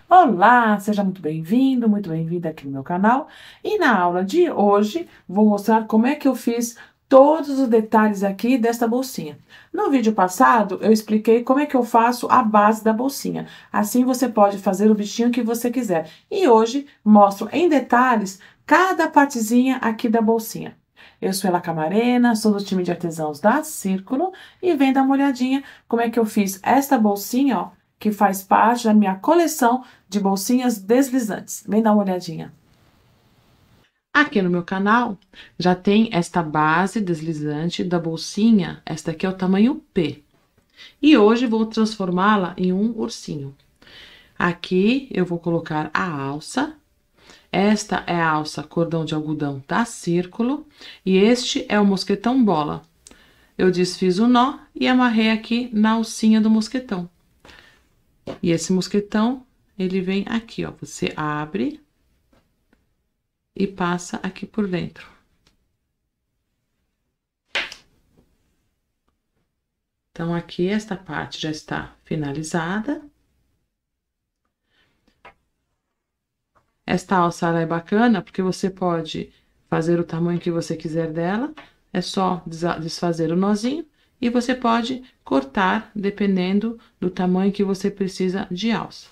Olá, seja muito bem-vindo, muito bem-vinda aqui no meu canal. E na aula de hoje, vou mostrar como é que eu fiz todos os detalhes aqui desta bolsinha. No vídeo passado, eu expliquei como é que eu faço a base da bolsinha. Assim você pode fazer o bichinho que você quiser. E hoje, mostro em detalhes cada partezinha aqui da bolsinha. Eu sou Ela Camarena, sou do time de artesãos da Círculo e vem dar uma olhadinha como é que eu fiz esta bolsinha, ó, que faz parte da minha coleção de bolsinhas deslizantes. Vem dar uma olhadinha. Aqui no meu canal já tem esta base deslizante da bolsinha. Esta aqui é o tamanho P. E hoje vou transformá-la em um ursinho. Aqui eu vou colocar a alça. Esta é a alça cordão de algodão da Círculo. E este é o mosquetão bola. Eu desfiz o nó e amarrei aqui na alcinha do mosquetão. E esse mosquetão, ele vem aqui, ó. Você abre e passa aqui por dentro. Então, aqui esta parte já está finalizada. Esta alça ela é bacana porque você pode fazer o tamanho que você quiser dela. É só desfazer o nozinho e você pode cortar dependendo do tamanho que você precisa de alça.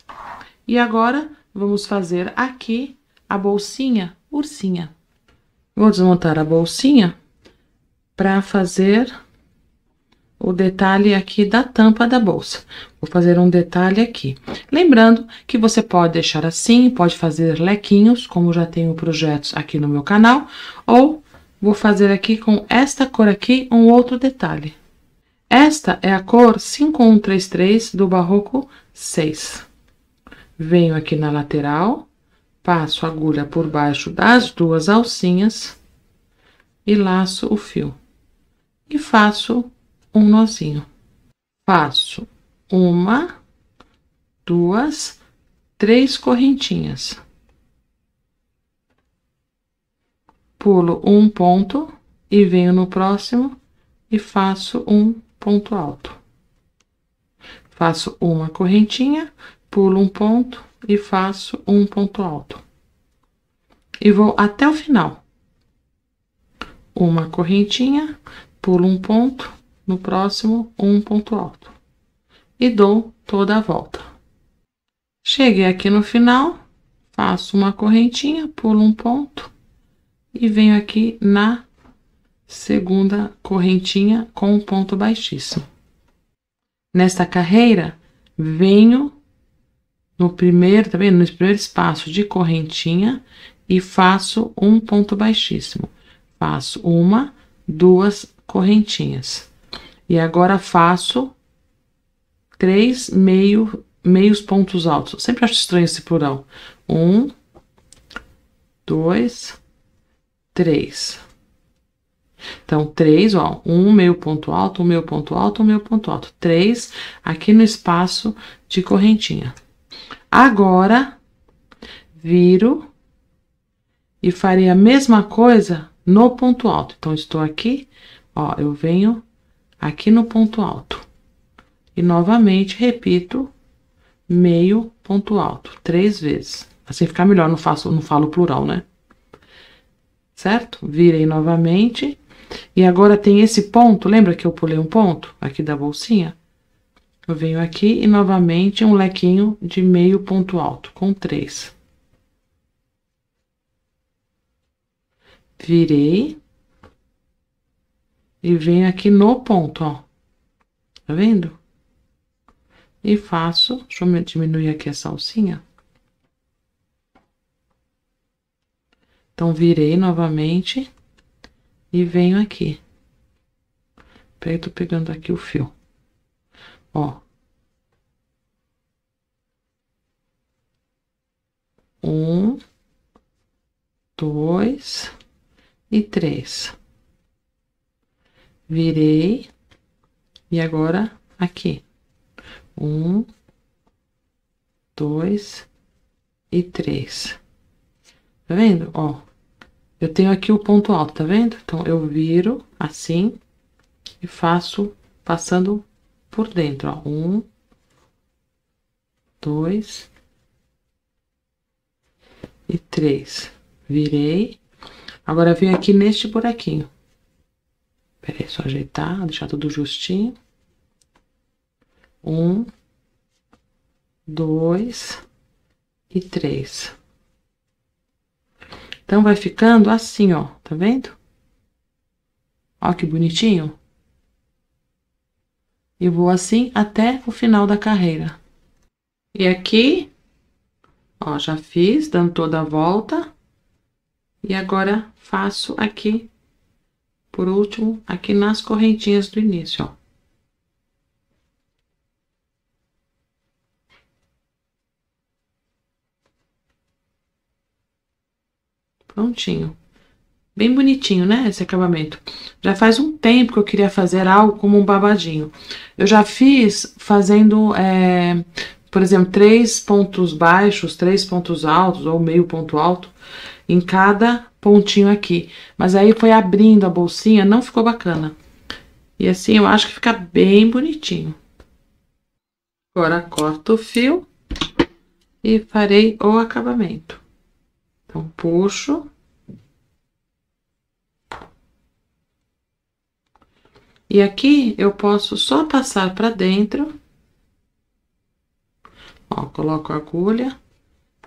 E agora, vamos fazer aqui a bolsinha ursinha. Vou desmontar a bolsinha para fazer o detalhe aqui da tampa da bolsa. Vou fazer um detalhe aqui. Lembrando que você pode deixar assim, pode fazer lequinhos, como já tenho projetos aqui no meu canal, ou vou fazer aqui com esta cor aqui um outro detalhe. Esta é a cor 5133 do Barroco 6. Venho aqui na lateral, passo a agulha por baixo das duas alcinhas e laço o fio. E faço um nozinho. Faço uma, duas, três correntinhas. Pulo um ponto e venho no próximo e faço um ponto alto. Faço uma correntinha, pulo um ponto e faço um ponto alto. E vou até o final. Uma correntinha, pulo um ponto, no próximo um ponto alto. E dou toda a volta. Cheguei aqui no final, faço uma correntinha, pulo um ponto e venho aqui na segunda correntinha com um ponto baixíssimo. Nesta carreira, venho no primeiro, tá vendo? No primeiro espaço de correntinha e faço um ponto baixíssimo. Faço uma, duas correntinhas. E agora faço três meios pontos altos. Sempre acho estranho esse plural. Um, dois, três. Então, três, ó, um meio ponto alto, um meio ponto alto, um meio ponto alto. Três aqui no espaço de correntinha. Agora, viro e farei a mesma coisa no ponto alto. Então, estou aqui, ó, eu venho aqui no ponto alto. E novamente repito meio ponto alto, 3 vezes. Assim fica melhor, não falo plural, né? Certo? Virei novamente. E agora tem esse ponto, lembra que eu pulei um ponto aqui da bolsinha? Eu venho aqui e novamente um lequinho de meio ponto alto, com 3. Virei. E venho aqui no ponto, ó. Tá vendo? E faço, deixa eu diminuir aqui essa alcinha. Então, virei novamente e venho aqui. Tô pegando aqui o fio. Ó. Um, dois e 3. Virei. E agora, aqui. 1, 2 e 3. Tá vendo? Ó, eu tenho aqui o ponto alto, tá vendo? Então, eu viro assim e faço passando por dentro, ó. 1, 2 e 3. Virei. Agora, venho aqui neste buraquinho. Peraí, só ajeitar, deixar tudo justinho. 1, 2 e 3. Então, vai ficando assim, ó, tá vendo? Ó que bonitinho. E vou assim até o final da carreira. E aqui, ó, já fiz, dando toda a volta. E agora, faço aqui, por último, aqui nas correntinhas do início, ó. Prontinho. Bem bonitinho, né, esse acabamento. Já faz um tempo que eu queria fazer algo como um babadinho. Eu já fiz fazendo, por exemplo, 3 pontos baixos, 3 pontos altos ou meio ponto alto em cada pontinho aqui. Mas aí foi abrindo a bolsinha, não ficou bacana. E assim eu acho que fica bem bonitinho. Agora corto o fio e farei o acabamento. Então, puxo. E aqui eu posso só passar pra dentro. Ó, coloco a agulha.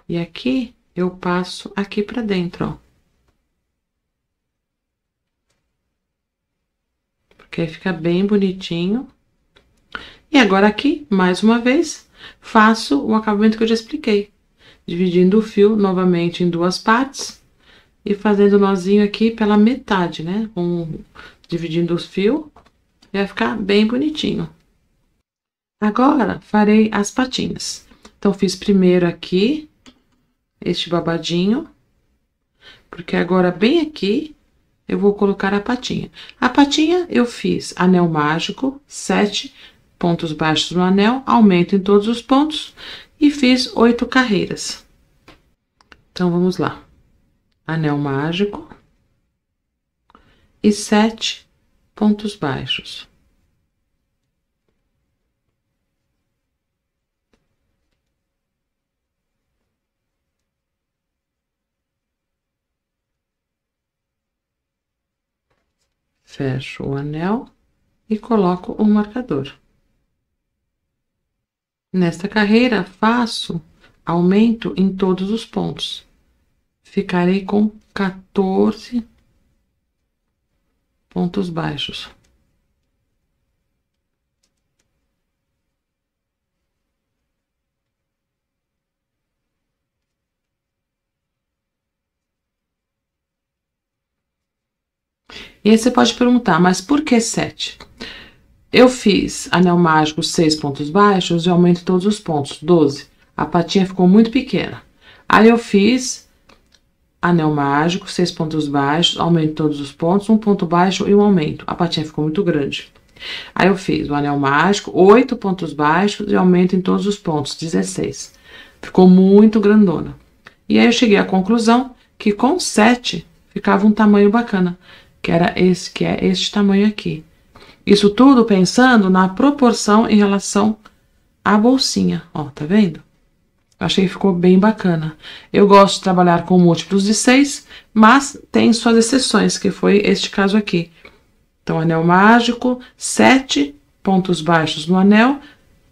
E aqui eu passo aqui pra dentro, ó. Porque aí fica bem bonitinho. E agora aqui, mais uma vez, faço o acabamento que eu já expliquei. Dividindo o fio novamente em 2 partes. E fazendo o nozinho aqui pela metade, né? Dividindo os fios. Vai ficar bem bonitinho. Agora, farei as patinhas. Então, fiz primeiro aqui, este babadinho. Porque agora, bem aqui, eu vou colocar a patinha. A patinha, eu fiz anel mágico, 7 pontos baixos no anel, aumento em todos os pontos. E fiz 8 carreiras. Então, vamos lá. Anel mágico. E 7 pontos baixos. Fecho o anel e coloco o marcador. Nesta carreira, faço aumento em todos os pontos. Ficarei com 14 pontos baixos. E aí você pode perguntar, mas por que 7? Eu fiz anel mágico 6 pontos baixos e aumento todos os pontos, 12. A patinha ficou muito pequena. Aí eu fiz anel mágico, 6 pontos baixos, aumento todos os pontos, 1 ponto baixo e um aumento. A patinha ficou muito grande. Aí eu fiz o anel mágico, 8 pontos baixos e aumento em todos os pontos, 16. Ficou muito grandona. E aí eu cheguei à conclusão que com 7 ficava um tamanho bacana, que era esse, que é este tamanho aqui. Isso tudo pensando na proporção em relação à bolsinha, ó, tá vendo? Eu achei que ficou bem bacana. Eu gosto de trabalhar com múltiplos de 6, mas tem suas exceções, que foi este caso aqui. Então, anel mágico, 7 pontos baixos no anel,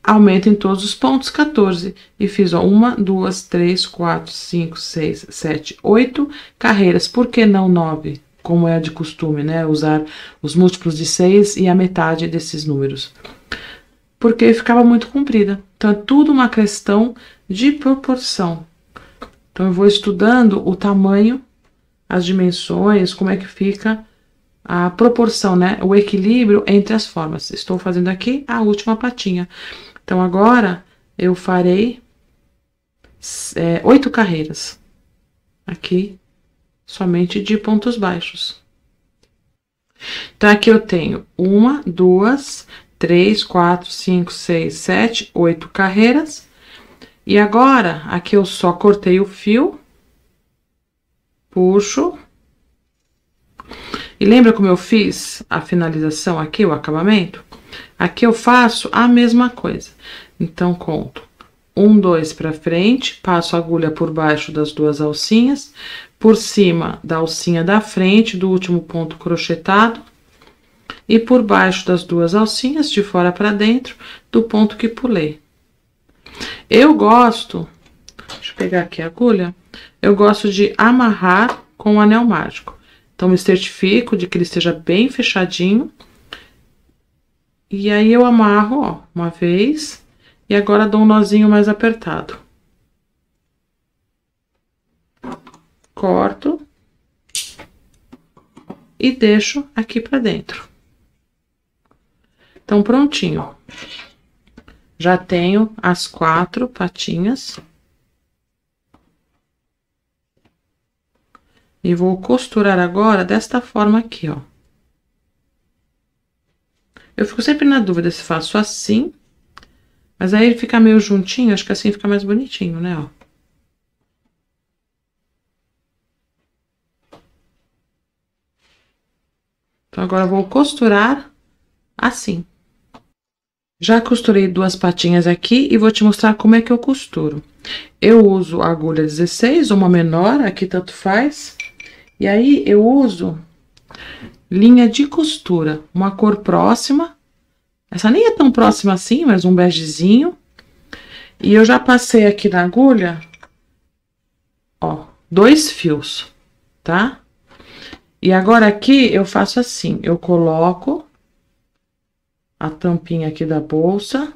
aumento em todos os pontos, 14. E fiz, ó, 1, 2, 3, 4, 5, 6, 7, 8 carreiras. Por que não 9? Como é de costume, né? Usar os múltiplos de 6 e a metade desses números. Porque ficava muito comprida. Então, é tudo uma questão de proporção. Então, eu vou estudando o tamanho, as dimensões, como é que fica a proporção, né? O equilíbrio entre as formas. Estou fazendo aqui a última patinha. Então, agora, eu farei 8 carreiras. Aqui, somente de pontos baixos. Então, aqui eu tenho 1, 2, 3, 4, 5, 6, 7, 8 carreiras. E agora, aqui eu só cortei o fio, puxo. E lembra como eu fiz a finalização aqui, o acabamento? Aqui eu faço a mesma coisa. Então, conto 2 para frente, passo a agulha por baixo das duas alcinhas, por cima da alcinha da frente, do último ponto crochetado, e por baixo das duas alcinhas, de fora para dentro, do ponto que pulei. Eu gosto, deixa eu pegar aqui a agulha, eu gosto de amarrar com o anel mágico. Então, me certifico de que ele esteja bem fechadinho. E aí, eu amarro, ó, uma vez, e agora dou um nozinho mais apertado. Corto. E deixo aqui pra dentro. Então, prontinho. Já tenho as 4 patinhas. E vou costurar agora desta forma aqui, ó. Eu fico sempre na dúvida se faço assim, mas aí ele fica meio juntinho, acho que assim fica mais bonitinho, né, ó. Então, agora eu vou costurar assim. Já costurei 2 patinhas aqui e vou te mostrar como é que eu costuro. Eu uso a agulha 16, uma menor, aqui tanto faz. E aí, eu uso linha de costura, uma cor próxima. Essa nem é tão próxima assim, mas um begezinho. E eu já passei aqui na agulha, ó, 2 fios, tá? E agora aqui eu faço assim, eu coloco a tampinha aqui da bolsa.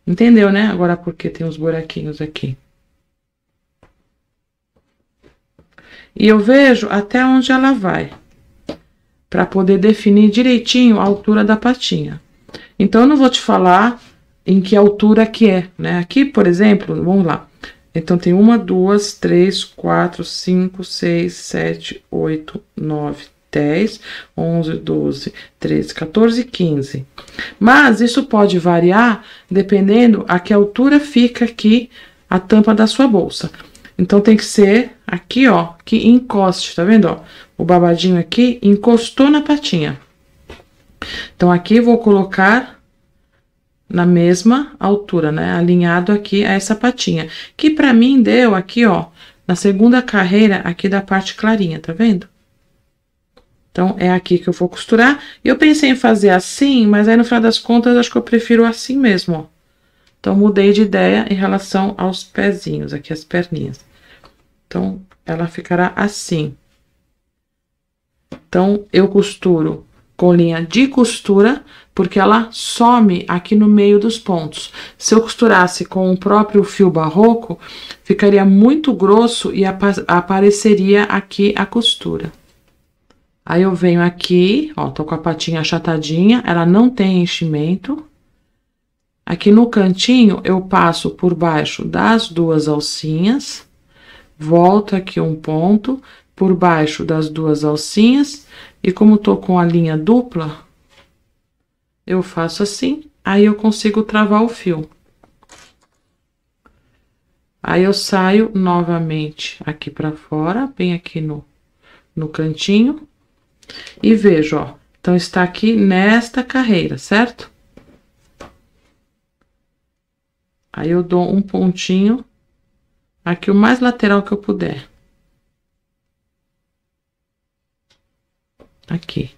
Entendeu, né? Agora porque tem os buraquinhos aqui. E eu vejo até onde ela vai, para poder definir direitinho a altura da patinha. Então, eu não vou te falar em que altura que é, né? Aqui, por exemplo, vamos lá. Então, tem 1, 2, 3, 4, 5, 6, 7, 8, 9, 10, 11, 12, 13, 14, 15. Mas isso pode variar dependendo a que altura fica aqui a tampa da sua bolsa. Então, tem que ser aqui, ó, que encoste, tá vendo, ó? O babadinho aqui encostou na patinha. Então, aqui vou colocar na mesma altura, né? Alinhado aqui a essa patinha. Que pra mim deu aqui, ó, na segunda carreira aqui da parte clarinha, tá vendo? Então, é aqui que eu vou costurar. Eu pensei em fazer assim, mas aí no final das contas, acho que eu prefiro assim mesmo, ó. Então, mudei de ideia em relação aos pezinhos, aqui as perninhas. Então, ela ficará assim. Então, eu costuro com linha de costura, porque ela some aqui no meio dos pontos. Se eu costurasse com o próprio fio barroco, ficaria muito grosso e apareceria aqui a costura. Aí, eu venho aqui, ó, tô com a patinha achatadinha, ela não tem enchimento. Aqui no cantinho, eu passo por baixo das duas alcinhas, volto aqui um ponto, por baixo das duas alcinhas, e como tô com a linha dupla, eu faço assim, aí eu consigo travar o fio. Aí, eu saio novamente aqui pra fora, bem aqui no cantinho, e vejo, ó, então está aqui nesta carreira, certo? Aí, eu dou um pontinho aqui, o mais lateral que eu puder. Aqui.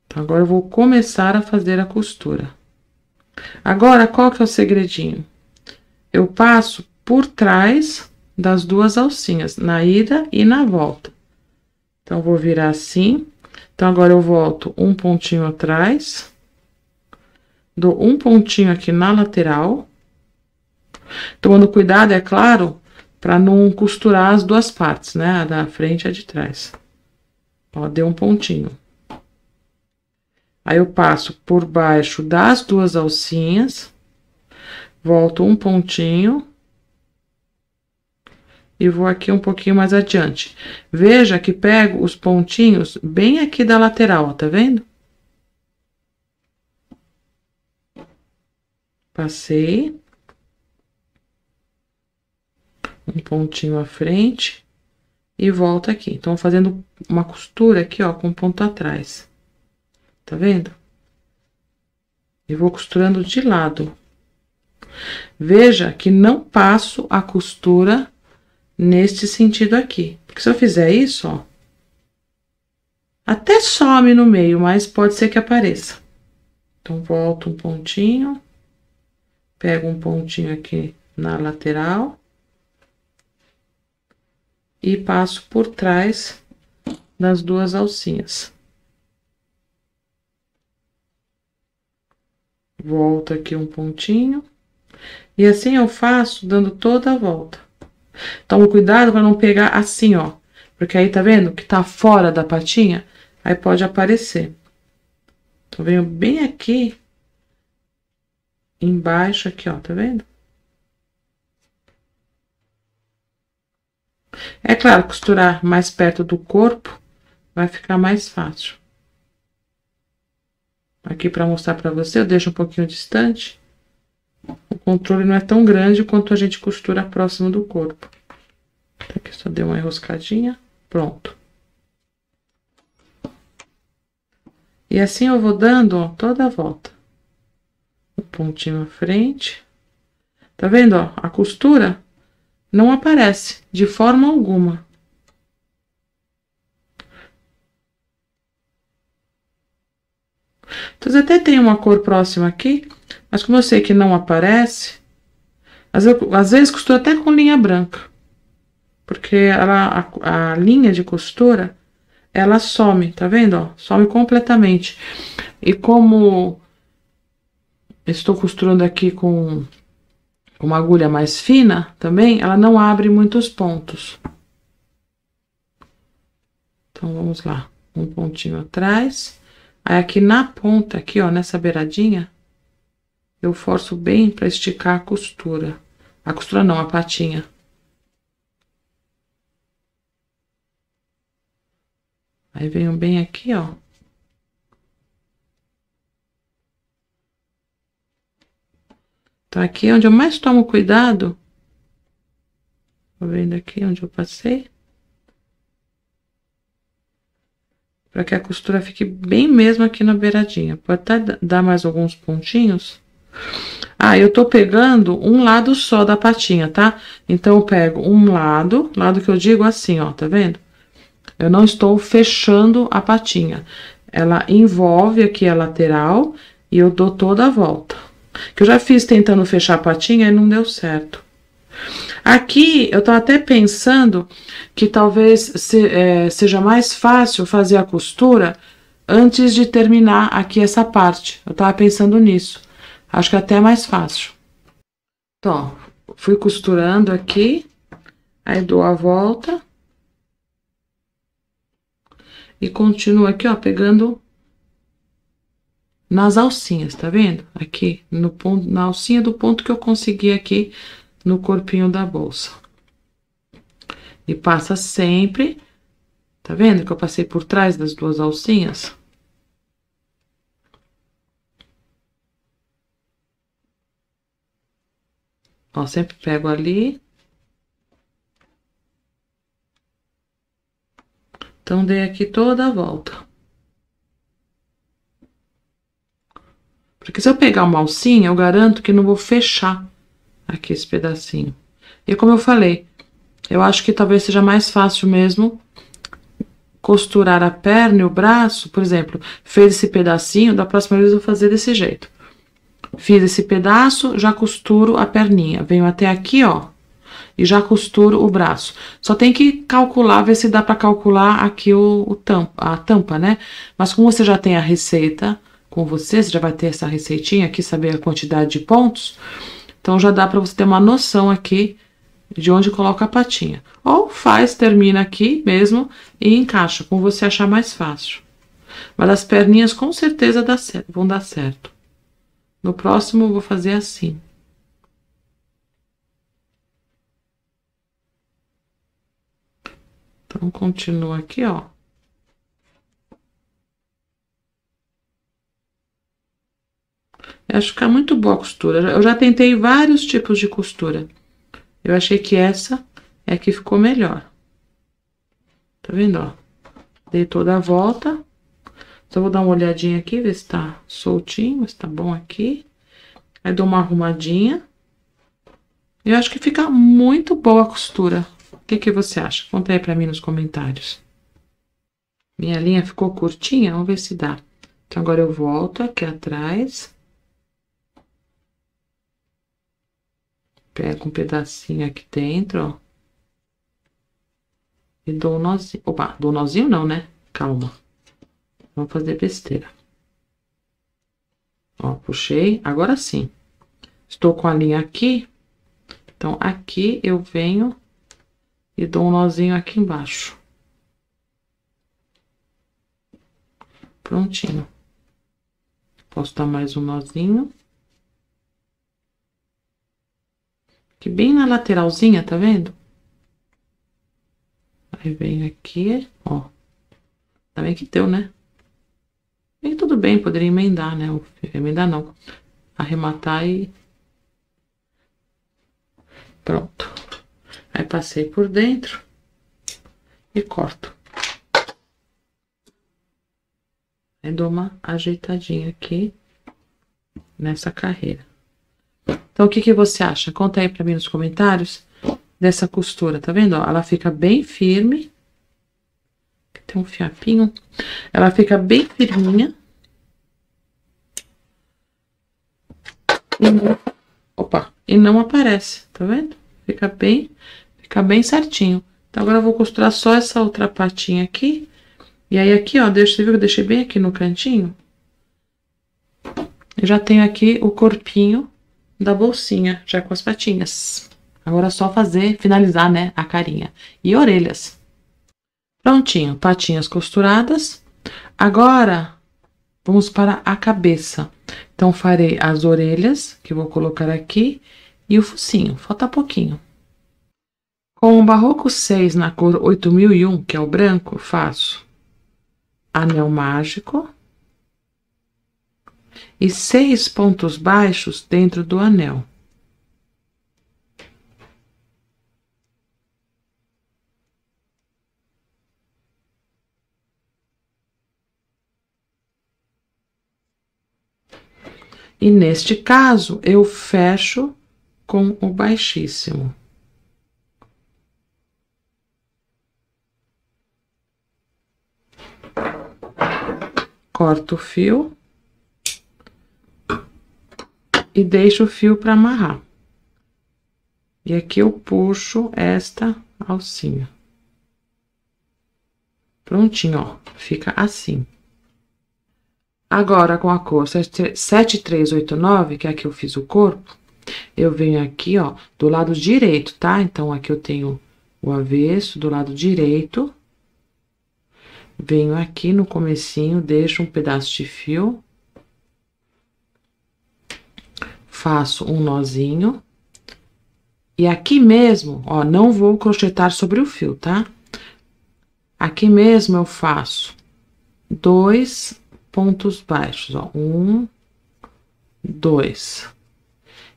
Então, agora eu vou começar a fazer a costura. Agora, qual que é o segredinho? Eu passo por trás das duas alcinhas, na ida e na volta. Então, vou virar assim. Então, agora eu volto um pontinho atrás. Dou um pontinho aqui na lateral. Tomando cuidado, é claro, para não costurar as duas partes, né? A da frente e a de trás. Ó, deu um pontinho. Aí, eu passo por baixo das duas alcinhas. Volto um pontinho. E vou aqui um pouquinho mais adiante. Veja que pego os pontinhos bem aqui da lateral, ó, tá vendo? Passei. Um pontinho à frente. E volto aqui. Então, fazendo uma costura aqui, ó, com ponto atrás. Tá vendo? E vou costurando de lado. Veja que não passo a costura neste sentido aqui. Porque se eu fizer isso, ó, até some no meio, mas pode ser que apareça. Então, volto um pontinho, pego um pontinho aqui na lateral e passo por trás das duas alcinhas. Volto aqui um pontinho. E assim eu faço dando toda a volta. Toma cuidado para não pegar assim, ó. Porque aí, tá vendo? Que tá fora da patinha, aí pode aparecer. Então, venho bem aqui, embaixo aqui, ó, tá vendo? É claro, costurar mais perto do corpo vai ficar mais fácil. Aqui para mostrar para você, eu deixo um pouquinho distante. O controle não é tão grande quanto a gente costura próximo do corpo. Aqui só deu uma enroscadinha, pronto. E assim eu vou dando, ó, toda a volta. Um pontinho à frente. Tá vendo, ó? A costura não aparece de forma alguma. Então, até tem uma cor próxima aqui, mas como eu sei que não aparece, às vezes costuro até com linha branca. Porque a linha de costura, ela some, tá vendo, ó? Some completamente. E como estou costurando aqui com uma agulha mais fina também, ela não abre muitos pontos. Então, vamos lá. Um pontinho atrás. Aí, aqui na ponta, aqui, ó, nessa beiradinha, eu forço bem pra esticar a costura. A costura não, a patinha. Aí, venho bem aqui, ó. Então, aqui é onde eu mais tomo cuidado. Tô vendo aqui onde eu passei. Para que a costura fique bem mesmo aqui na beiradinha. Pode até dar mais alguns pontinhos. Ah, eu tô pegando um lado só da patinha, tá? Então, eu pego um lado que eu digo assim, ó, tá vendo? Eu não estou fechando a patinha. Ela envolve aqui a lateral e eu dou toda a volta. Que eu já fiz tentando fechar a patinha e não deu certo. Aqui, eu tô até pensando que talvez seja mais fácil fazer a costura antes de terminar aqui essa parte. Eu tava pensando nisso. Acho que é até mais fácil. Então, ó, fui costurando aqui, aí dou a volta. E continuo aqui, ó, pegando nas alcinhas, tá vendo? Aqui, no ponto, na alcinha do ponto que eu consegui aqui no corpinho da bolsa. E passa sempre, tá vendo que eu passei por trás das duas alcinhas? Ó, sempre pego ali. Então, dei aqui toda a volta. Porque se eu pegar uma alcinha, eu garanto que não vou fechar aqui esse pedacinho. E como eu falei, eu acho que talvez seja mais fácil mesmo costurar a perna e o braço. Por exemplo, fez esse pedacinho, da próxima vez eu vou fazer desse jeito. Fiz esse pedaço, já costuro a perninha. Venho até aqui, ó, e já costuro o braço. Só tem que calcular, ver se dá pra calcular aqui a tampa, né? Mas como você já tem a receita com você já vai ter essa receitinha aqui, saber a quantidade de pontos. Então, já dá pra você ter uma noção aqui de onde coloca a patinha. Ou termina aqui mesmo e encaixa, como você achar mais fácil. Mas as perninhas com certeza vão dar certo. No próximo, eu vou fazer assim. Então, continua aqui, ó. Eu acho que fica muito boa a costura. Eu já tentei vários tipos de costura. Eu achei que essa é a que ficou melhor. Tá vendo, ó? Dei toda a volta. Só vou dar uma olhadinha aqui, ver se tá soltinho, se tá bom aqui. Aí dou uma arrumadinha. Eu acho que fica muito boa a costura. O que você acha? Conta aí pra mim nos comentários. Minha linha ficou curtinha? Vamos ver se dá. Então, agora eu volto aqui atrás. Pego um pedacinho aqui dentro, ó. E dou um nozinho. Opa, dou um nozinho não, né? Calma. Vamos fazer besteira. Ó, puxei. Agora sim. Estou com a linha aqui. Então, aqui eu venho e dou um nozinho aqui embaixo. Prontinho. Posso dar mais um nozinho. Aqui bem na lateralzinha, tá vendo? Aí vem aqui, ó. Tá bem que deu, né? E tudo bem, poderia emendar, né? Emendar não. Arrematar e... Pronto. Aí passei por dentro e corto. Aí dou uma ajeitadinha aqui nessa carreira. Então, o que você acha? Conta aí pra mim nos comentários dessa costura, tá vendo? Ó, ela fica bem firme. Tem um fiapinho. Ela fica bem firminha. E não aparece, tá vendo? Fica bem certinho. Então, agora eu vou costurar só essa outra patinha aqui. E aí, aqui, ó, você viu que eu deixei bem aqui no cantinho? Eu já tenho aqui o corpinho da bolsinha, já com as patinhas. Agora é só finalizar, né, a carinha. E orelhas. Prontinho, patinhas costuradas. Agora, vamos para a cabeça. Então, farei as orelhas, que eu vou colocar aqui, e o focinho, falta pouquinho. Com o Barroco 6 na cor 8001, que é o branco, faço anel mágico e 6 pontos baixos dentro do anel. E neste caso, eu fecho com o baixíssimo. Corto o fio e deixo o fio para amarrar. E aqui eu puxo esta alcinha. Prontinho, ó, fica assim. Agora, com a cor 7389, que é a que eu fiz o corpo, eu venho aqui, ó, do lado direito, tá? Então, aqui eu tenho o avesso do lado direito. Venho aqui no comecinho, deixo um pedaço de fio. Faço um nozinho. E aqui mesmo, ó, não vou crochetar sobre o fio, tá? Aqui mesmo eu faço 2 pontos baixos, ó, 1, 2.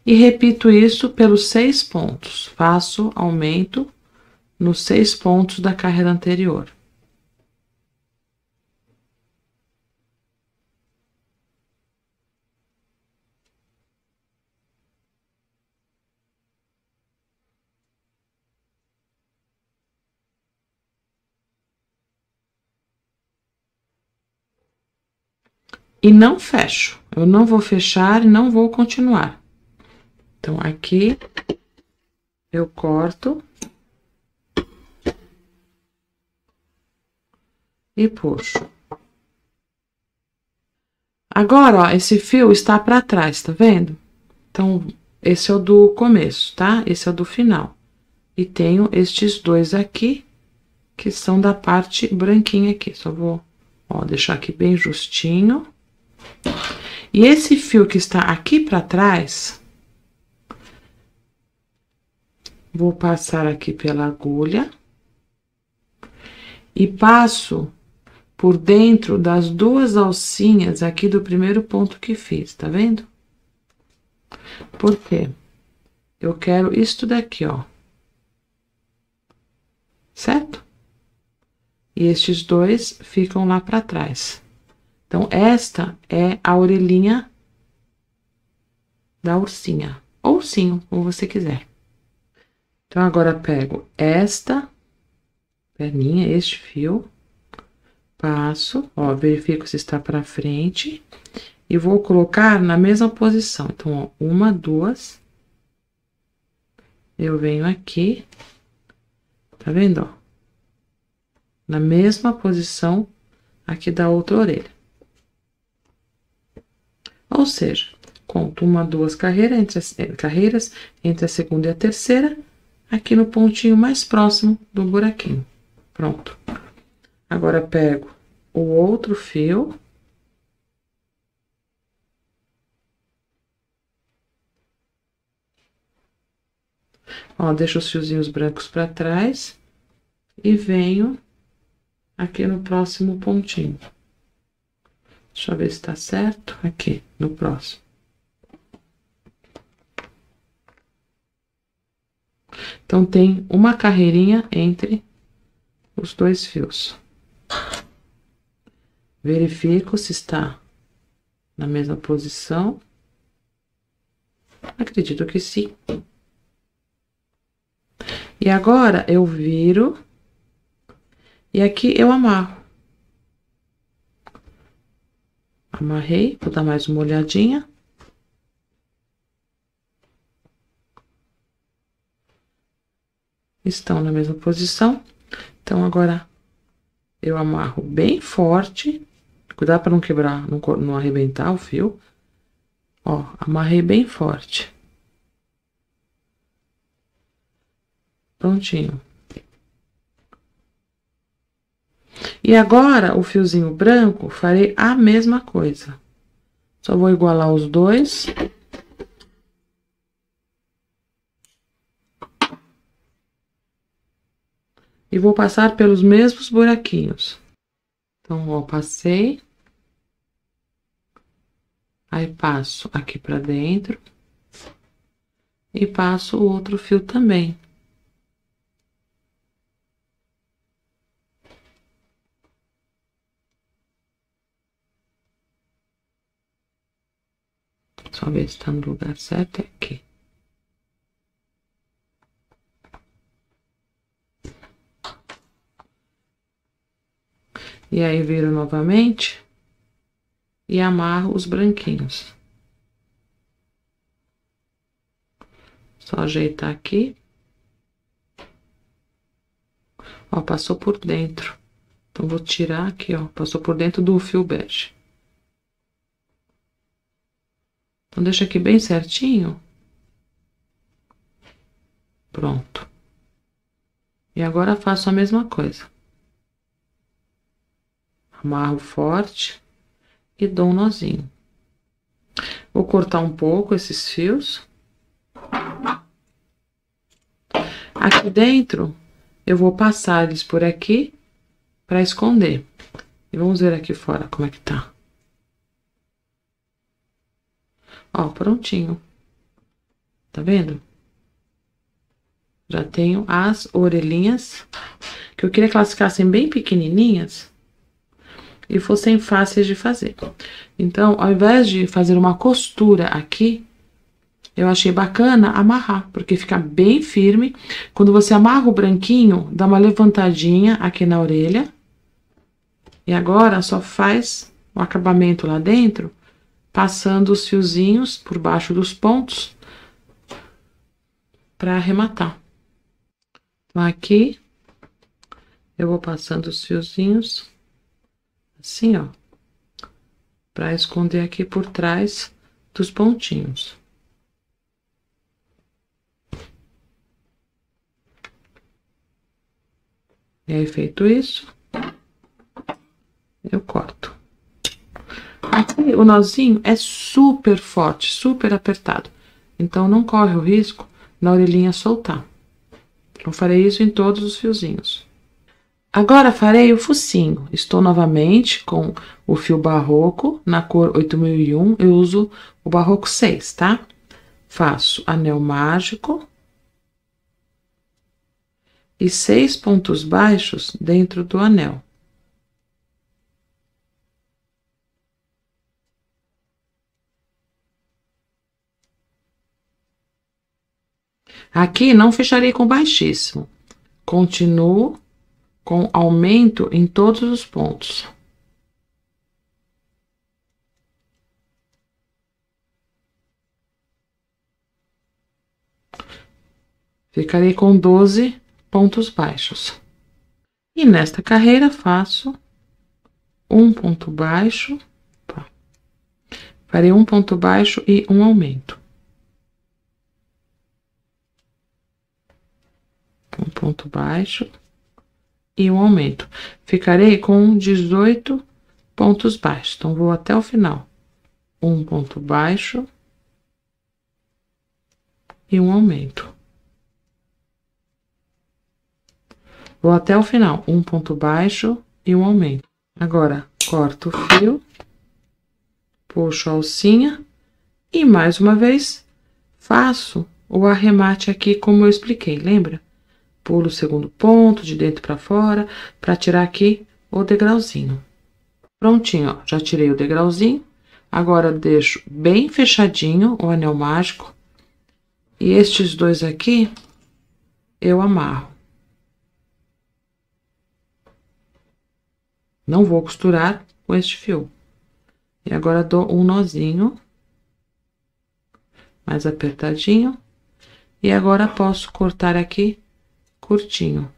E repito isso pelos 6 pontos. Faço aumento nos 6 pontos da carreira anterior. E não fecho. Eu não vou fechar e não vou continuar. Então, aqui eu corto e puxo. Agora, ó, esse fio está para trás, tá vendo? Então, esse é o do começo, tá? Esse é o do final. E tenho estes dois aqui, que são da parte branquinha aqui. Só vou, ó, deixar aqui bem justinho. E esse fio que está aqui para trás, vou passar aqui pela agulha e passo por dentro das duas alcinhas aqui do primeiro ponto que fiz, tá vendo? Por quê? Eu quero isto daqui, ó. Certo? E estes dois ficam lá para trás. Então, esta é a orelhinha da ursinha, ou ursinho, como você quiser. Então, agora pego esta perninha, este fio, passo, ó, verifico se está para frente e vou colocar na mesma posição. Então, ó, uma, duas, eu venho aqui, tá vendo, ó? Na mesma posição aqui da outra orelha. Ou seja, conto uma, duas carreiras entre a segunda e a terceira, aqui no pontinho mais próximo do buraquinho. Pronto. Agora, pego o outro fio. Ó, deixo os fiozinhos brancos para trás e venho aqui no próximo pontinho. Deixa eu ver se tá certo. Aqui, no próximo. Então, tem uma carreirinha entre os dois fios. Verifico se está na mesma posição. Acredito que sim. E agora, eu viro e aqui eu amarro. Amarrei, vou dar mais uma olhadinha. Estão na mesma posição. Então, agora, eu amarro bem forte. Cuidado para não quebrar, não arrebentar o fio. Ó, amarrei bem forte. Prontinho. E agora, o fiozinho branco, farei a mesma coisa. Só vou igualar os dois. E vou passar pelos mesmos buraquinhos. Então, ó, passei. Aí, passo aqui pra dentro. E passo o outro fio também. Só ver se tá no lugar certo, é aqui. E aí, viro novamente e amarro os branquinhos. Só ajeitar aqui. Ó, passou por dentro. Então, vou tirar aqui, ó, passou por dentro do fio bege. Então, deixa aqui bem certinho. Pronto. E agora faço a mesma coisa. Amarro forte e dou um nozinho. Vou cortar um pouco esses fios. Aqui dentro, eu vou passar eles por aqui para esconder. E vamos ver aqui fora como é que tá. Ó, prontinho. Tá vendo? Já tenho as orelhinhas, que eu queria que elas ficassem bem pequenininhas e fossem fáceis de fazer. Então, ao invés de fazer uma costura aqui, eu achei bacana amarrar, porque fica bem firme. Quando você amarra o branquinho, dá uma levantadinha aqui na orelha. E agora, só faz o acabamento lá dentro, passando os fiozinhos por baixo dos pontos para arrematar. Então, aqui, eu vou passando os fiozinhos, assim, ó, para esconder aqui por trás dos pontinhos. E aí, feito isso, eu corto. Aqui, o nozinho é super forte, super apertado. Então, não corre o risco na orelhinha soltar. Eu farei isso em todos os fiozinhos. Agora, farei o focinho. Estou novamente com o fio barroco, na cor 8001. Eu uso o barroco 6, tá? Faço anel mágico. E 6 pontos baixos dentro do anel. Aqui não fecharei com baixíssimo. Continuo com aumento em todos os pontos. Ficarei com 12 pontos baixos. E nesta carreira faço um ponto baixo, farei um ponto baixo e um aumento. Um ponto baixo e um aumento. Ficarei com 18 pontos baixos. Então, vou até o final. Um ponto baixo e um aumento. Vou até o final. Um ponto baixo e um aumento. Agora, corto o fio, puxo a alcinha e, mais uma vez, faço o arremate aqui como eu expliquei, lembra? Pulo o segundo ponto, de dentro para fora, para tirar aqui o degrauzinho. Prontinho, ó, já tirei o degrauzinho. Agora, deixo bem fechadinho o anel mágico. E estes dois aqui, eu amarro. Não vou costurar com este fio. E agora, dou um nozinho. Mais apertadinho. E agora, posso cortar aqui curtinho.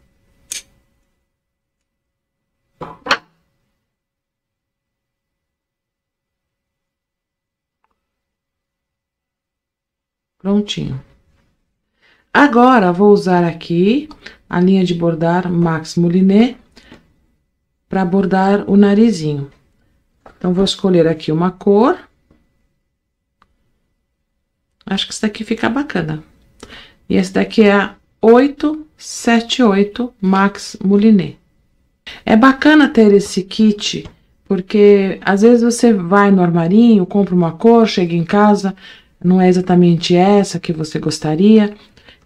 Prontinho. Agora, vou usar aqui a linha de bordar Max Moulinet para bordar o narizinho. Então, vou escolher aqui uma cor. Acho que esse daqui fica bacana. E esse daqui é a 878 Max Moulinet. É bacana ter esse kit, porque às vezes você vai no armarinho, compra uma cor, chega em casa, não é exatamente essa que você gostaria.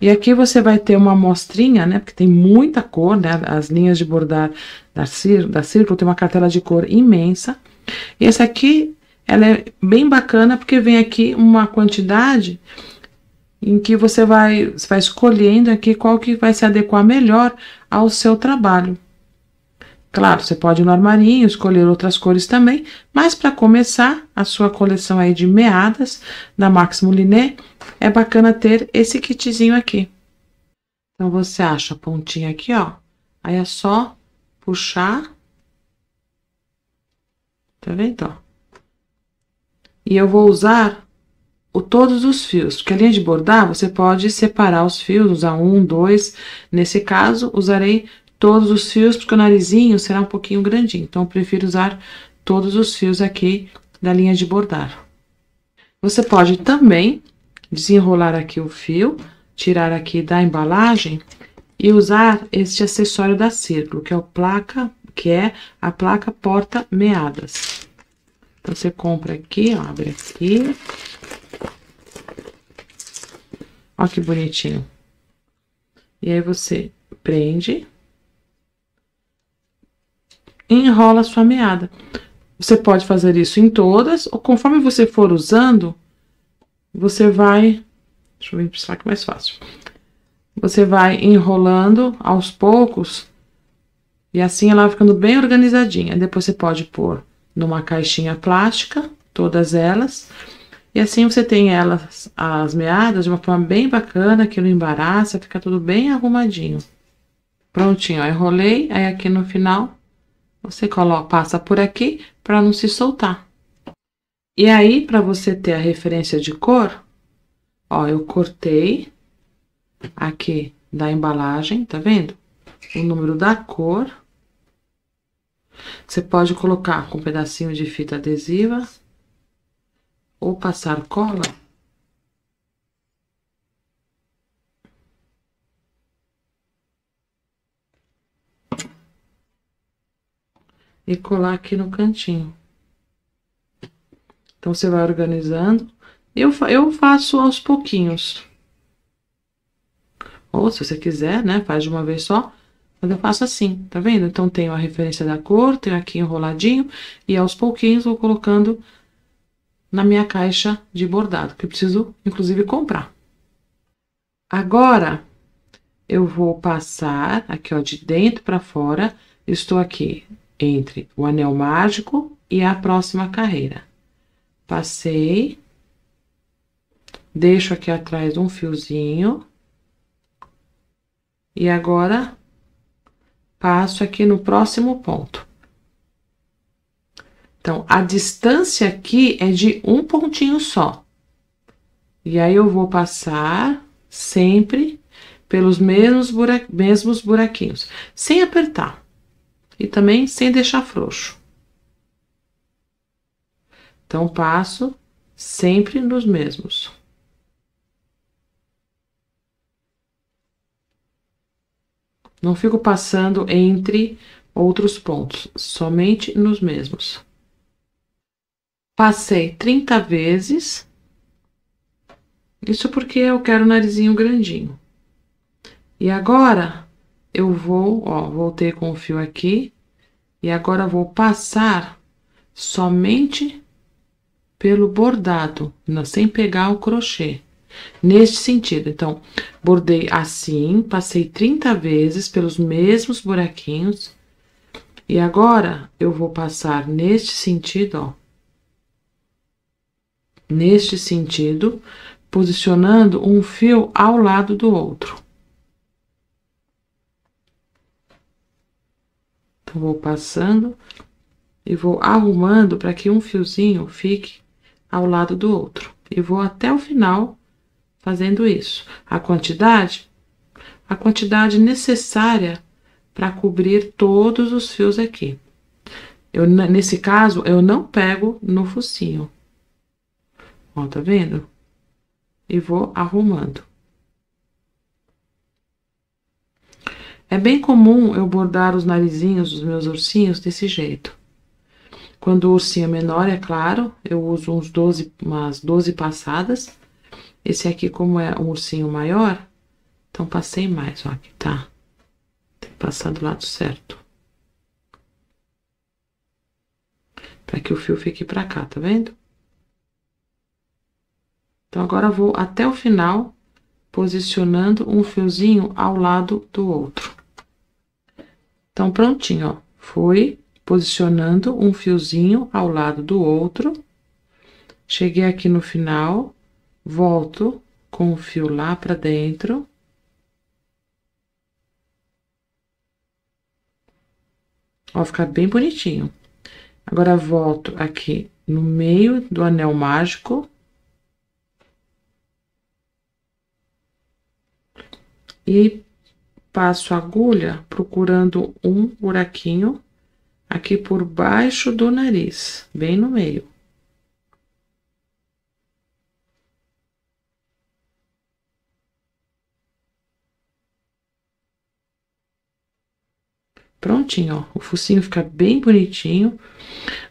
E aqui você vai ter uma amostrinha, né? Porque tem muita cor, né? As linhas de bordar da Círculo tem uma cartela de cor imensa. E essa aqui, ela é bem bacana, porque vem aqui uma quantidade em que você vai escolhendo aqui qual que vai se adequar melhor ao seu trabalho. Claro, você pode ir no armarinho, escolher outras cores também, mas para começar a sua coleção aí de meadas da Max Moulinet, é bacana ter esse kitzinho aqui. Então, você acha a pontinha aqui, ó, aí é só puxar, tá vendo, ó? E eu vou usar todos os fios, porque a linha de bordar, você pode separar os fios, usar um, dois. Nesse caso, usarei todos os fios, porque o narizinho será um pouquinho grandinho. Então, eu prefiro usar todos os fios aqui da linha de bordar. Você pode também desenrolar aqui o fio, tirar aqui da embalagem e usar este acessório da Círculo, que é a placa porta-meadas. Então, você compra aqui, ó, abre aqui. Ó que bonitinho. E aí, você prende e enrola a sua meada. Você pode fazer isso em todas, ou conforme você for usando, você vai... Deixa eu ver para que é mais fácil. Você vai enrolando aos poucos, e assim ela vai ficando bem organizadinha. Depois você pode pôr numa caixinha plástica, todas elas, e assim você tem elas, as meadas, de uma forma bem bacana, que não embaraça, fica tudo bem arrumadinho. Prontinho, ó, enrolei, aí aqui no final, você passa por aqui para não se soltar. E aí, para você ter a referência de cor, ó, eu cortei aqui da embalagem, tá vendo? O número da cor. Você pode colocar com um pedacinho de fita adesiva ou passar cola. E colar aqui no cantinho. Então, você vai organizando. Eu faço aos pouquinhos. Ou, se você quiser, né, faz de uma vez só. Mas eu faço assim, tá vendo? Então, tenho a referência da cor, tenho aqui enroladinho. E aos pouquinhos, vou colocando na minha caixa de bordado, que eu preciso, inclusive, comprar. Agora, eu vou passar aqui, ó, de dentro para fora. Estou aqui entre o anel mágico e a próxima carreira. Passei. Deixo aqui atrás um fiozinho. E agora, passo aqui no próximo ponto. Então, a distância aqui é de um pontinho só. E aí, eu vou passar sempre pelos mesmos buraquinhos, sem apertar. E também sem deixar frouxo. Então, passo sempre nos mesmos. Não fico passando entre outros pontos, somente nos mesmos. Passei 30 vezes. Isso porque eu quero o narizinho grandinho. E agora, eu vou, ó, voltei com o fio aqui. E agora, vou passar somente pelo bordado, sem pegar o crochê. Neste sentido, então, bordei assim, passei 30 vezes pelos mesmos buraquinhos. E agora, eu vou passar neste sentido, ó. Neste sentido, posicionando um fio ao lado do outro. Então, vou passando e vou arrumando para que um fiozinho fique ao lado do outro. E vou até o final fazendo isso. A quantidade necessária para cobrir todos os fios aqui. Nesse caso, eu não pego no focinho. Ó, tá vendo? E vou arrumando. É bem comum eu bordar os narizinhos dos meus ursinhos desse jeito. Quando o ursinho é menor, é claro, eu uso umas 12 passadas. Esse aqui, como é um ursinho maior, então passei mais, ó, aqui tá. Tem que passar do lado certo. Pra que o fio fique pra cá, tá vendo? Então, agora eu vou até o final, posicionando um fiozinho ao lado do outro. Então, prontinho, ó. Fui posicionando um fiozinho ao lado do outro. Cheguei aqui no final, volto com o fio lá pra dentro. Ó, fica bem bonitinho. Agora, volto aqui no meio do anel mágico. E passo a agulha procurando um buraquinho aqui por baixo do nariz, bem no meio. Prontinho, ó, o focinho fica bem bonitinho.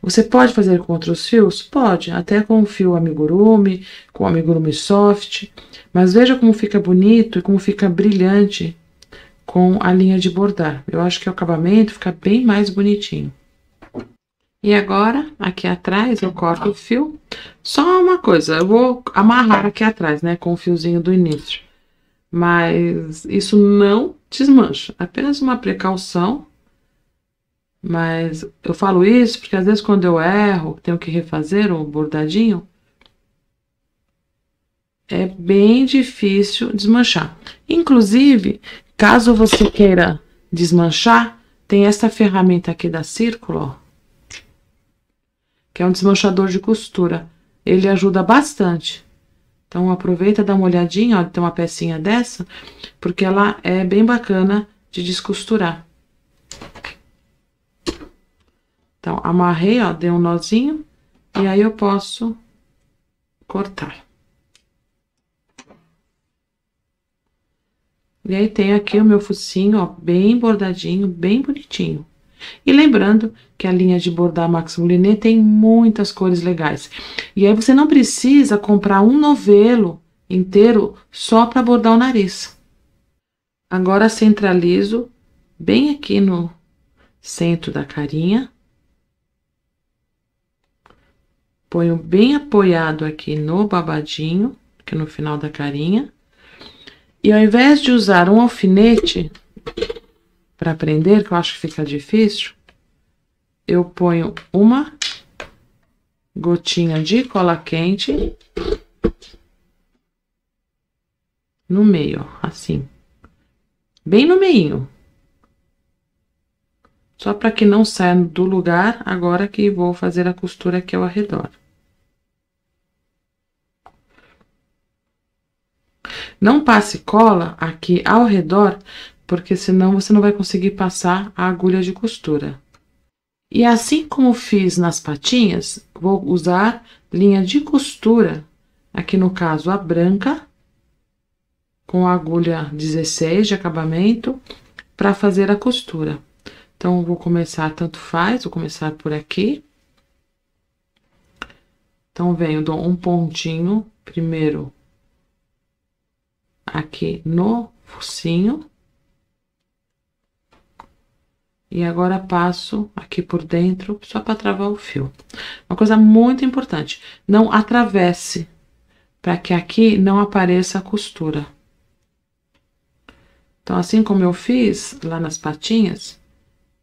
Você pode fazer com outros fios? Pode, até com o fio amigurumi, com o amigurumi soft, mas veja como fica bonito e como fica brilhante com a linha de bordar. Eu acho que o acabamento fica bem mais bonitinho. E agora, aqui atrás, eu corto o fio. Só uma coisa, eu vou amarrar aqui atrás, né, com o fiozinho do início. Mas isso não desmancha, apenas uma precaução. Mas eu falo isso porque às vezes quando eu erro, tenho que refazer o bordadinho, é bem difícil desmanchar. Inclusive, caso você queira desmanchar, tem essa ferramenta aqui da Círculo, ó, que é um desmanchador de costura. Ele ajuda bastante. Então, aproveita e dá uma olhadinha, ó, tem uma pecinha dessa, porque ela é bem bacana de descosturar. Então, amarrei, ó, dei um nozinho, e aí eu posso cortar. E aí, tem aqui o meu focinho, ó, bem bordadinho, bem bonitinho. E lembrando que a linha de bordar Max Moulinet tem muitas cores legais. E aí, você não precisa comprar um novelo inteiro só para bordar o nariz. Agora, centralizo bem aqui no centro da carinha. Ponho bem apoiado aqui no babadinho, aqui no final da carinha. E ao invés de usar um alfinete para prender, que eu acho que fica difícil, eu ponho uma gotinha de cola quente no meio, ó, assim. Bem no meinho. Só para que não saia do lugar, agora que vou fazer a costura aqui ao redor. Não passe cola aqui ao redor, porque senão você não vai conseguir passar a agulha de costura. E assim como fiz nas patinhas, vou usar linha de costura, aqui no caso a branca, com a agulha 16 de acabamento, para fazer a costura. Então, vou começar, tanto faz, vou começar por aqui. Então, venho, dou um pontinho, primeiro, aqui no focinho. E agora passo aqui por dentro, só para travar o fio. Uma coisa muito importante, não atravesse, para que aqui não apareça a costura. Então, assim como eu fiz lá nas patinhas,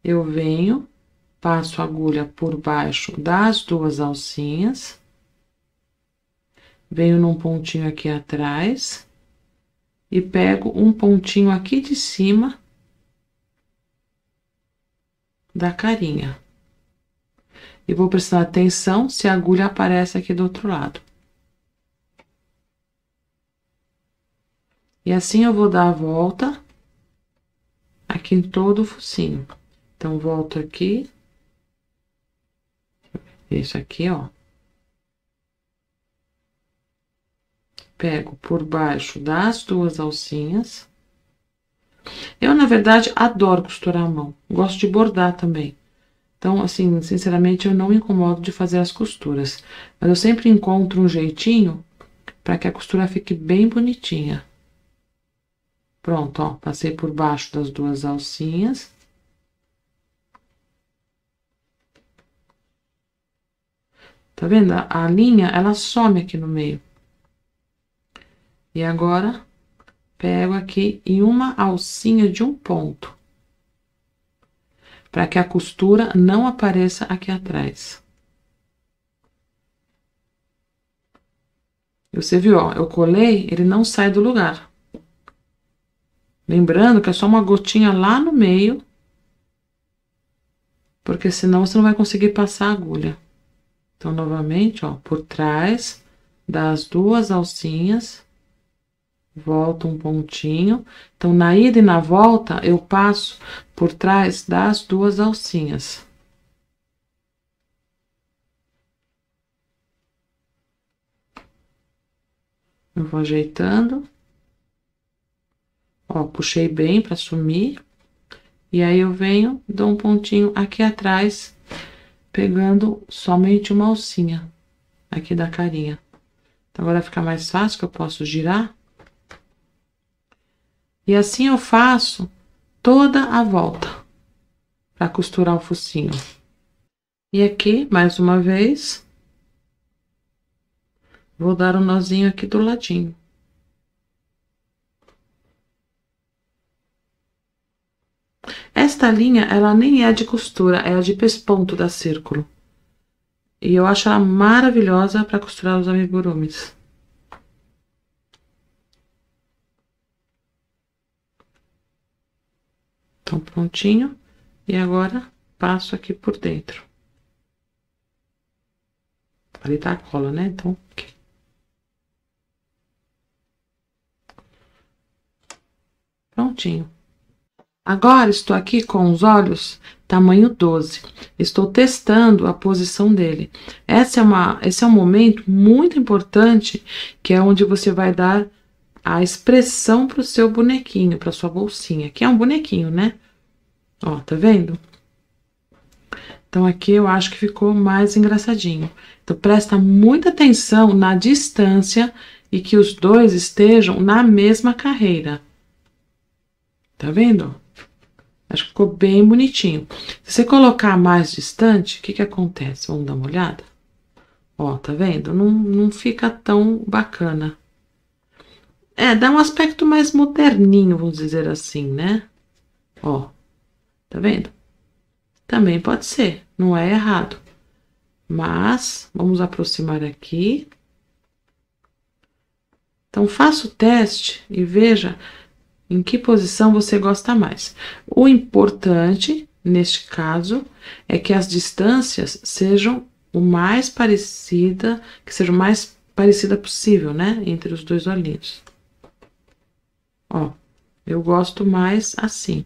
eu venho, passo a agulha por baixo das duas alcinhas, venho num pontinho aqui atrás e pego um pontinho aqui de cima da carinha. E vou prestar atenção se a agulha aparece aqui do outro lado. E assim eu vou dar a volta aqui em todo o focinho. Então, volto aqui. Isso aqui, ó. Pego por baixo das duas alcinhas. Eu, na verdade, adoro costurar a mão. Gosto de bordar também. Então, assim, sinceramente, eu não me incomodo de fazer as costuras. Mas eu sempre encontro um jeitinho para que a costura fique bem bonitinha. Pronto, ó. Passei por baixo das duas alcinhas. Tá vendo? A linha, ela some aqui no meio. E agora, pego aqui em uma alcinha de um ponto. Para que a costura não apareça aqui atrás. Você viu, ó, eu colei, ele não sai do lugar. Lembrando que é só uma gotinha lá no meio, porque senão você não vai conseguir passar a agulha. Então, novamente, ó, por trás das duas alcinhas, volto um pontinho. Então, na ida e na volta, eu passo por trás das duas alcinhas. Eu vou ajeitando. Ó, puxei bem para sumir. E aí, eu venho, dou um pontinho aqui atrás, pegando somente uma alcinha aqui da carinha. Então, agora fica mais fácil, que eu posso girar. E assim eu faço toda a volta para costurar o focinho. E aqui, mais uma vez, vou dar um nozinho aqui do ladinho. Esta linha, ela nem é de costura, é a de pesponto da Círculo. E eu acho ela maravilhosa para costurar os amigurumis. Então, prontinho. E agora, passo aqui por dentro. Ali tá a cola, né? Então, aqui. Prontinho. Agora, estou aqui com os olhos tamanho 12. Estou testando a posição dele. Esse é um momento muito importante, que é onde você vai dar a expressão para o seu bonequinho, para sua bolsinha. Que é um bonequinho, né? Ó, tá vendo? Então, aqui eu acho que ficou mais engraçadinho. Então, presta muita atenção na distância e que os dois estejam na mesma carreira. Tá vendo? Acho que ficou bem bonitinho. Se você colocar mais distante, o que que acontece? Vamos dar uma olhada? Ó, tá vendo? Não fica tão bacana. Dá um aspecto mais moderninho, vamos dizer assim, né? Ó, tá vendo? Também pode ser, não é errado. Mas, vamos aproximar aqui. Então, faça o teste e veja em que posição você gosta mais. O importante, neste caso, é que as distâncias sejam o mais parecida, que seja o mais parecida possível, né? Entre os dois olhinhos. Ó, eu gosto mais assim.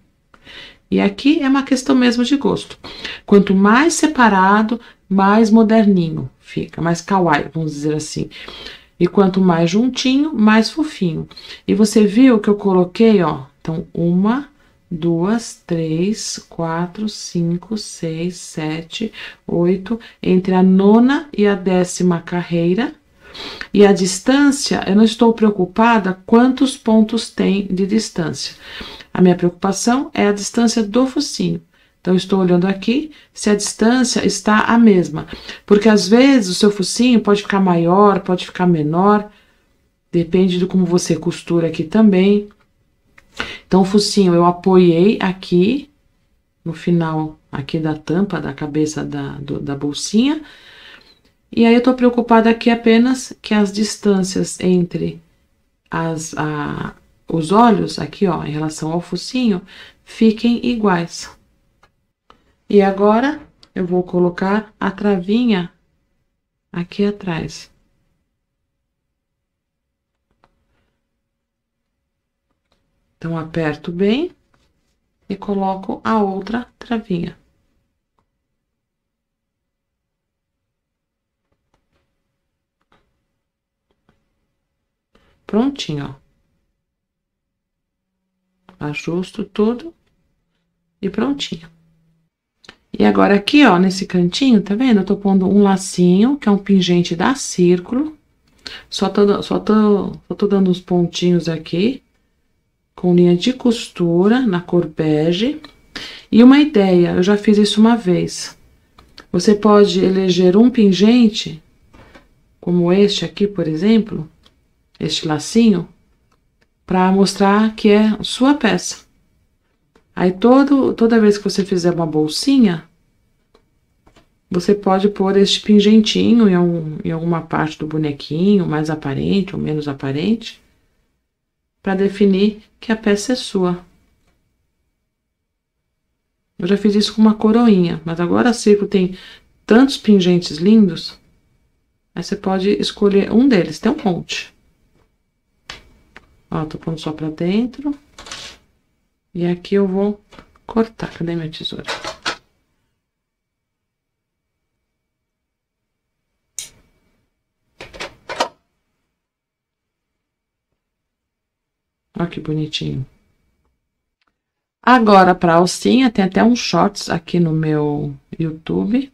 E aqui é uma questão mesmo de gosto. Quanto mais separado, mais moderninho fica, mais kawaii, vamos dizer assim. E quanto mais juntinho, mais fofinho. E você viu que eu coloquei, ó, então, 1, 2, 3, 4, 5, 6, 7, 8, entre a 9ª e a 10ª carreira. E a distância, eu não estou preocupada quantos pontos tem de distância. A minha preocupação é a distância do focinho. Então, eu estou olhando aqui se a distância está a mesma. Porque, às vezes, o seu focinho pode ficar maior, pode ficar menor. Depende de como você costura aqui também. Então, o focinho eu apoiei aqui, no final aqui da tampa, da cabeça da bolsinha. E aí, eu tô preocupada aqui apenas que as distâncias entre os olhos, aqui, ó, em relação ao focinho, fiquem iguais. E agora, eu vou colocar a travinha aqui atrás. Então, aperto bem e coloco a outra travinha. Prontinho, ó. Ajusto tudo e prontinho. E agora aqui, ó, nesse cantinho, tá vendo? Eu tô pondo um lacinho, que é um pingente da Círculo. Só tô dando uns pontinhos aqui, com linha de costura, na cor bege. E uma ideia, eu já fiz isso uma vez. Você pode eleger um pingente, como este aqui, por exemplo, este lacinho, para mostrar que é sua peça. Aí, toda vez que você fizer uma bolsinha, você pode pôr este pingentinho em alguma parte do bonequinho, mais aparente ou menos aparente, para definir que a peça é sua. Eu já fiz isso com uma coroinha, mas agora a Círculo tem tantos pingentes lindos, aí você pode escolher um deles, tem um monte. Ó, tô pondo só pra dentro. E aqui eu vou cortar. Cadê minha tesoura? Olha que bonitinho. Agora, pra alcinha, tem até uns shorts aqui no meu YouTube,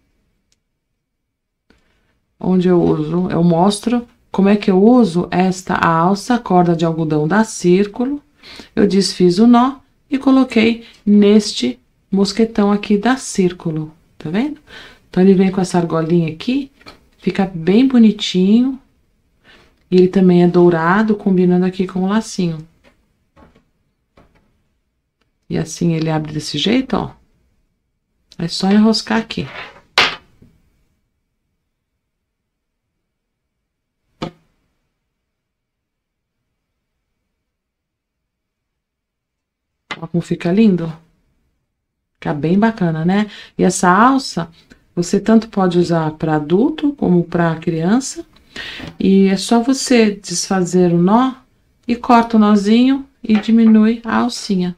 onde eu mostro como é que eu uso esta alça, corda de algodão da Círculo. Eu desfiz o nó e coloquei neste mosquetão aqui da Círculo, tá vendo? Então, ele vem com essa argolinha aqui, fica bem bonitinho. E ele também é dourado, combinando aqui com o lacinho. E assim ele abre desse jeito, ó. É só enroscar aqui. Ó como fica lindo. Fica bem bacana, né? E essa alça, você tanto pode usar para adulto como para criança. E é só você desfazer o nó e corta o nozinho e diminui a alcinha.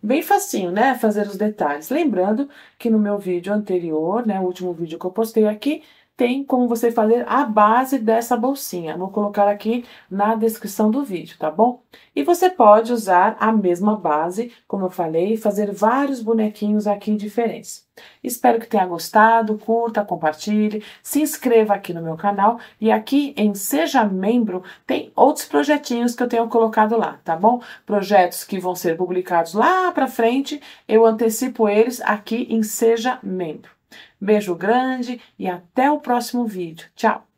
Bem facinho, né? Fazer os detalhes. Lembrando que no meu vídeo anterior, né? O último vídeo que eu postei aqui, tem como você fazer a base dessa bolsinha. Vou colocar aqui na descrição do vídeo, tá bom? E você pode usar a mesma base, como eu falei, e fazer vários bonequinhos aqui diferentes. Espero que tenha gostado, curta, compartilhe, se inscreva aqui no meu canal e aqui em Seja Membro tem outros projetinhos que eu tenho colocado lá, tá bom? Projetos que vão ser publicados lá pra frente, eu antecipo eles aqui em Seja Membro. Beijo grande e até o próximo vídeo. Tchau!